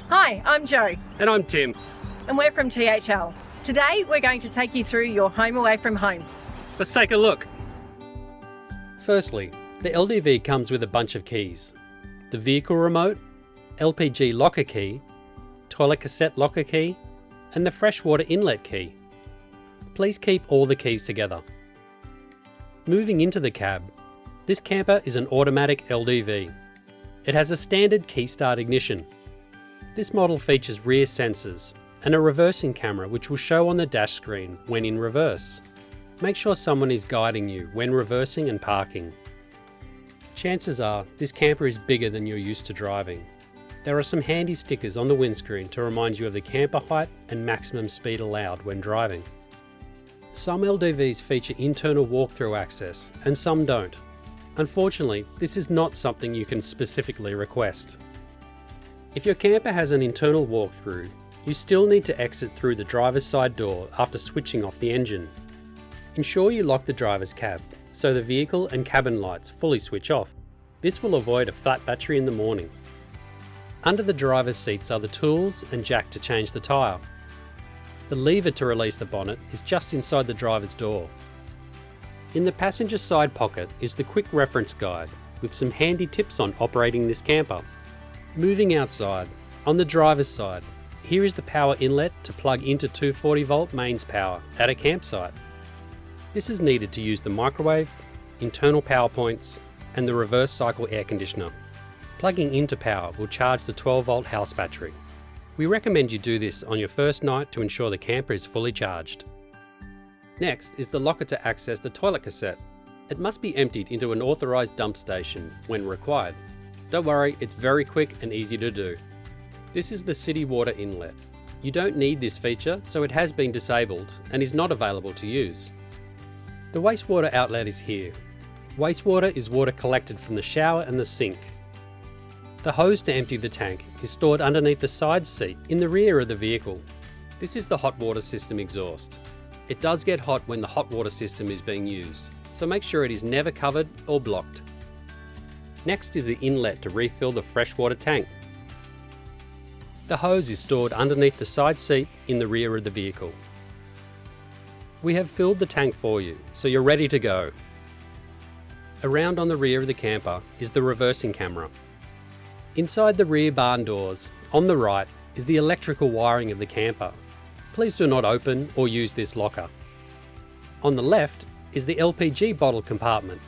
Hi, I'm Jo, And I'm Tim. and we're from THL. Today, we're going to take you through your home away from home. Let's take a look. Firstly, the LDV comes with a bunch of keys. The vehicle remote, LPG locker key, toilet cassette locker key, and the freshwater inlet key. Please keep all the keys together. Moving into the cab, this camper is an automatic LDV. It has a standard key start ignition. This model features rear sensors and a reversing camera which will show on the dash screen when in reverse. Make sure someone is guiding you when reversing and parking. Chances are this camper is bigger than you're used to driving. There are some handy stickers on the windscreen to remind you of the camper height and maximum speed allowed when driving. Some LDVs feature internal walk-through access and some don't. Unfortunately, this is not something you can specifically request. If your camper has an internal walk-through, you still need to exit through the driver's side door after switching off the engine. Ensure you lock the driver's cab so the vehicle and cabin lights fully switch off. This will avoid a flat battery in the morning. Under the driver's seats are the tools and jack to change the tyre. The lever to release the bonnet is just inside the driver's door. In the passenger side pocket is the quick reference guide with some handy tips on operating this camper. Moving outside, on the driver's side, here is the power inlet to plug into 240 volt mains power at a campsite. This is needed to use the microwave, internal power points, and the reverse cycle air conditioner. Plugging into power will charge the 12 volt house battery. We recommend you do this on your first night to ensure the camper is fully charged. Next is the locker to access the toilet cassette. It must be emptied into an authorised dump station when required. Don't worry, it's very quick and easy to do. This is the city water inlet. You don't need this feature, so it has been disabled and is not available to use. The wastewater outlet is here. Wastewater is water collected from the shower and the sink. The hose to empty the tank is stored underneath the side seat in the rear of the vehicle. This is the hot water system exhaust. It does get hot when the hot water system is being used, so make sure it is never covered or blocked. Next is the inlet to refill the freshwater tank. The hose is stored underneath the side seat in the rear of the vehicle. We have filled the tank for you, so you're ready to go. Around on the rear of the camper is the reversing camera. Inside the rear barn doors, on the right, is the electrical wiring of the camper. Please do not open or use this locker. On the left is the LPG bottle compartment.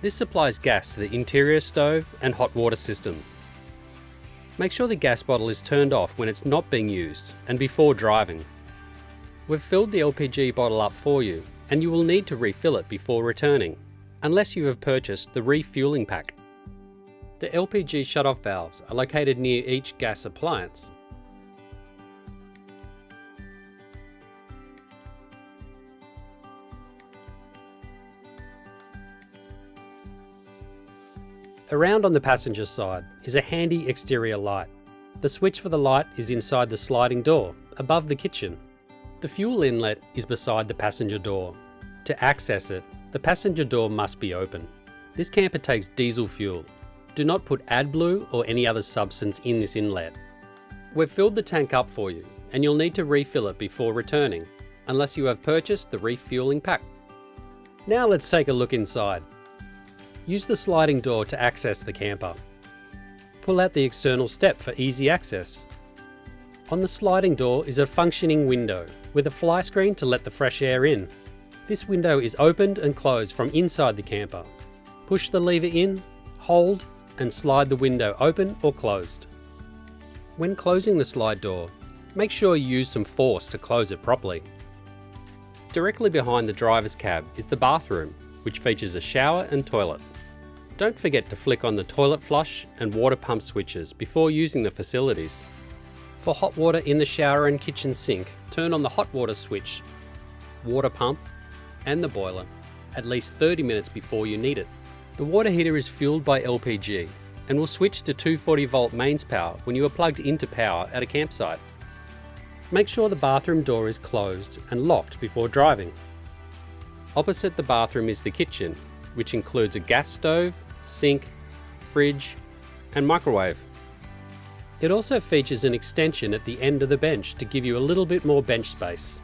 This supplies gas to the interior stove and hot water system. Make sure the gas bottle is turned off when it's not being used and before driving. We've filled the LPG bottle up for you, and you will need to refill it before returning, unless you have purchased the refueling pack. The LPG shutoff valves are located near each gas appliance. Around on the passenger side is a handy exterior light. The switch for the light is inside the sliding door, above the kitchen. The fuel inlet is beside the passenger door. To access it, the passenger door must be open. This camper takes diesel fuel. Do not put AdBlue or any other substance in this inlet. We've filled the tank up for you, and you'll need to refill it before returning, unless you have purchased the refueling pack. Now let's take a look inside. Use the sliding door to access the camper. Pull out the external step for easy access. On the sliding door is a functioning window with a fly screen to let the fresh air in. This window is opened and closed from inside the camper. Push the lever in, hold, and slide the window open or closed. When closing the slide door, make sure you use some force to close it properly. Directly behind the driver's cab is the bathroom, which features a shower and toilet. Don't forget to flick on the toilet flush and water pump switches before using the facilities. For hot water in the shower and kitchen sink, turn on the hot water switch, water pump, and the boiler at least 30 minutes before you need it. The water heater is fueled by LPG and will switch to 240 volt mains power when you are plugged into power at a campsite. Make sure the bathroom door is closed and locked before driving. Opposite the bathroom is the kitchen, which includes a gas stove, sink, fridge, and microwave. It also features an extension at the end of the bench to give you a little bit more bench space.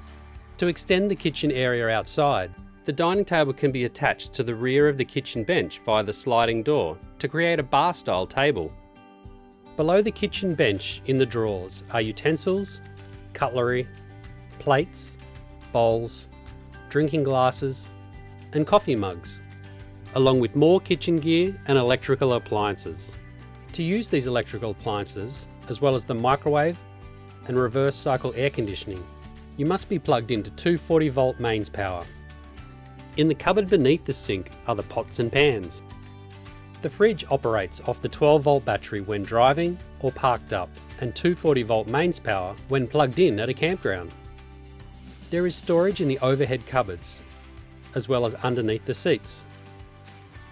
To extend the kitchen area outside, the dining table can be attached to the rear of the kitchen bench via the sliding door to create a bar-style table. Below the kitchen bench in the drawers are utensils, cutlery, plates, bowls, drinking glasses, and coffee mugs, along with more kitchen gear and electrical appliances. To use these electrical appliances, as well as the microwave and reverse cycle air conditioning, you must be plugged into 240 volt mains power. In the cupboard beneath the sink are the pots and pans. The fridge operates off the 12 volt battery when driving or parked up, and 240 volt mains power when plugged in at a campground. There is storage in the overhead cupboards, as well as underneath the seats.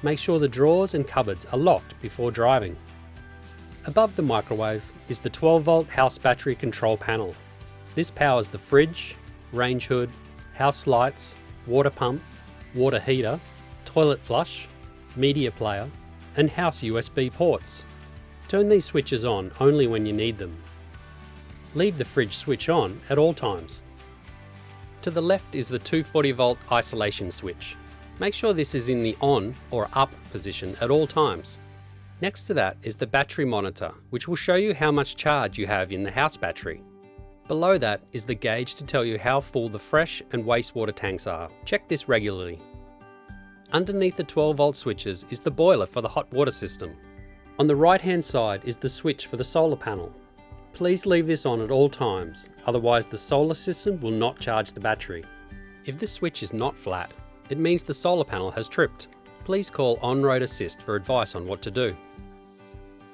Make sure the drawers and cupboards are locked before driving. Above the microwave is the 12 volt house battery control panel. This powers the fridge, range hood, house lights, water pump, water heater, toilet flush, media player, and house USB ports. Turn these switches on only when you need them. Leave the fridge switch on at all times. To the left is the 240 volt isolation switch. Make sure this is in the on or up position at all times. Next to that is the battery monitor, which will show you how much charge you have in the house battery. Below that is the gauge to tell you how full the fresh and wastewater tanks are. Check this regularly. Underneath the 12 volt switches is the boiler for the hot water system. On the right hand side is the switch for the solar panel. Please leave this on at all times, otherwise the solar system will not charge the battery. If this switch is not flat, it means the solar panel has tripped. Please call On-Road Assist for advice on what to do.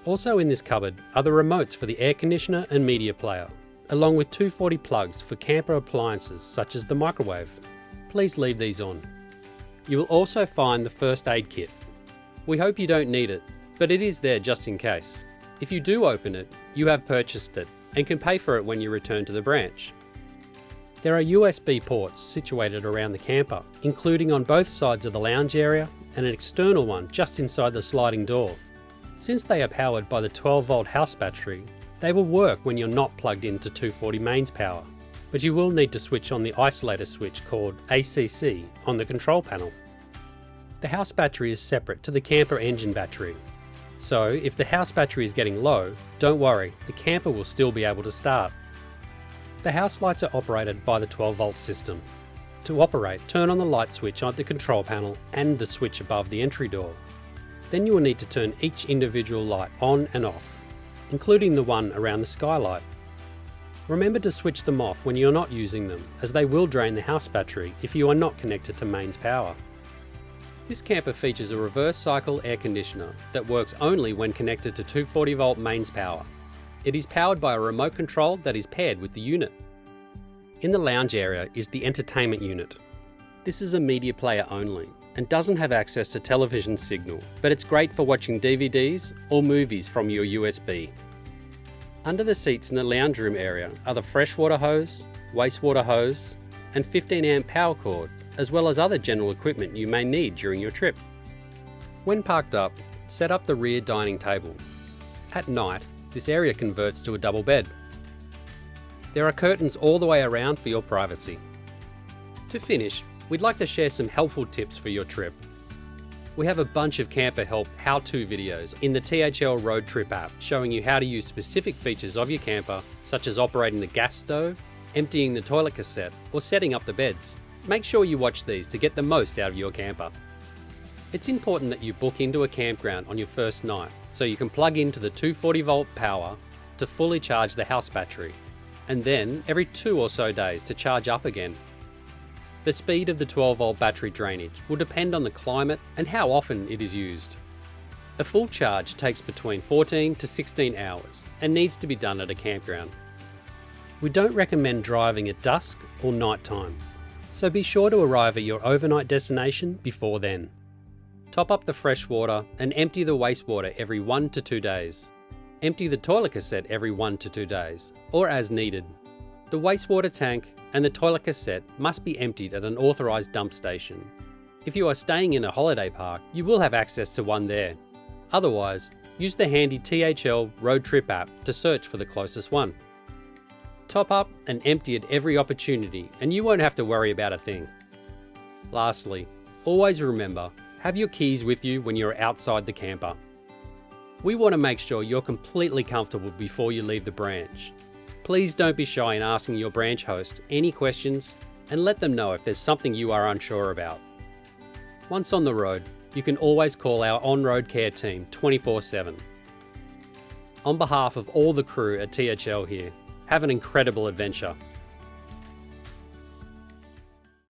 Also in this cupboard are the remotes for the air conditioner and media player, along with 240 plugs for camper appliances such as the microwave. Please leave these on. You will also find the first aid kit. We hope you don't need it, but it is there just in case. If you do open it, you have purchased it and can pay for it when you return to the branch. There are USB ports situated around the camper, including on both sides of the lounge area and an external one just inside the sliding door. Since they are powered by the 12 volt house battery, they will work when you're not plugged into 240 mains power, but you will need to switch on the isolator switch called ACC on the control panel. The house battery is separate to the camper engine battery, so if the house battery is getting low, don't worry, the camper will still be able to start. The house lights are operated by the 12 volt system. To operate, turn on the light switch on the control panel and the switch above the entry door. Then you will need to turn each individual light on and off, including the one around the skylight. Remember to switch them off when you're not using them, as they will drain the house battery if you are not connected to mains power. This camper features a reverse cycle air conditioner that works only when connected to 240 volt mains power. It is powered by a remote control that is paired with the unit. In the lounge area is the entertainment unit. This is a media player only and doesn't have access to television signal, but it's great for watching DVDs or movies from your USB. Under the seats in the lounge room area are the freshwater hose, wastewater hose, and 15 amp power cord, as well as other general equipment you may need during your trip. When parked up, set up the rear dining table. At night, this area converts to a double bed. There are curtains all the way around for your privacy. To finish, we'd like to share some helpful tips for your trip. We have a bunch of camper help how-to videos in the THL Road Trip app showing you how to use specific features of your camper, such as operating the gas stove, emptying the toilet cassette, or setting up the beds. Make sure you watch these to get the most out of your camper. It's important that you book into a campground on your first night so you can plug into the 240 volt power to fully charge the house battery, and then every 2 or so days to charge up again. The speed of the 12 volt battery drainage will depend on the climate and how often it is used. A full charge takes between 14 to 16 hours and needs to be done at a campground. We don't recommend driving at dusk or night time, so be sure to arrive at your overnight destination before then. Top up the fresh water and empty the wastewater every 1 to 2 days. Empty the toilet cassette every 1 to 2 days, or as needed. The wastewater tank and the toilet cassette must be emptied at an authorised dump station. If you are staying in a holiday park, you will have access to one there. Otherwise, use the handy THL Road Trip app to search for the closest one. Top up and empty at every opportunity and you won't have to worry about a thing. Lastly, always remember, have your keys with you when you're outside the camper. We want to make sure you're completely comfortable before you leave the branch. Please don't be shy in asking your branch host any questions and let them know if there's something you are unsure about. Once on the road, you can always call our on-road care team 24/7. On behalf of all the crew at THL here, have an incredible adventure.